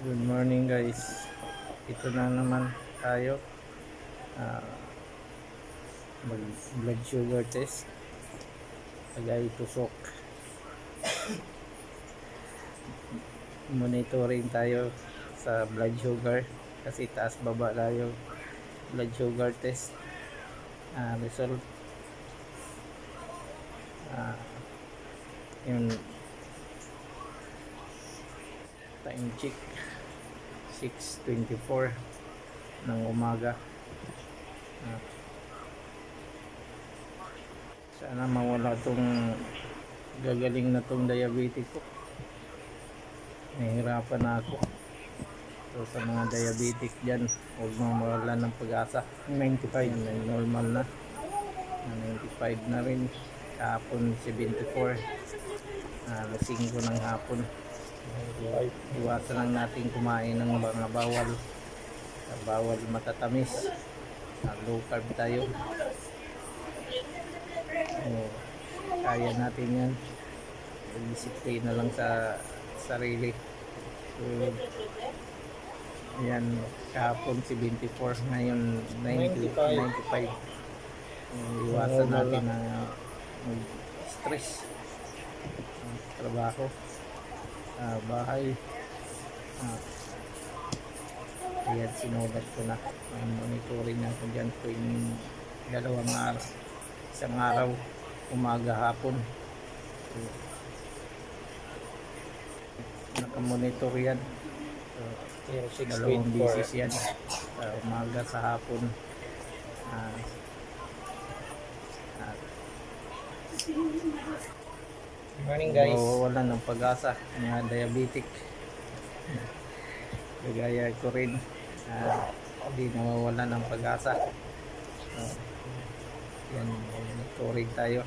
Good morning guys. Ito na naman tayo. ah, Mag blood sugar test. Lagay tusok. Monitoring tayo sa blood sugar kasi taas baba tayo. Blood sugar test result. ah, Yung time check 6:24 ng umaga. ah, Sana mawala tong gagaling na tong diabetic ko. Nahihirapan na ako. So sa mga diabetic dyan, huwag mawala ng pag-asa. 95 na normal na. 95 na rin. Kahapon 74. Lasing ko ng hapon. Iwasan lang natin kumain ng mga bawal. Bawal matatamis. Low carb tayo. Kaya natin yan. Disiplina lang sa sarili. So, yan, kahapon 74, ngayon 95. Iwasan natin na stress, trabaho, bahay. Ayan, sinulat ko na. Monitoring na ko dyan tuwing dalawang araw, isang araw, umaga, hapon. So, nakamonitor yan. So, dalawang bisis yan, umaga sa hapon. Morning guys. Mawawalan ng pag-asa mga diabetic. Kagaya ko rin, hindi nawawalan ng pag-asa. Yan, monitoring tayo.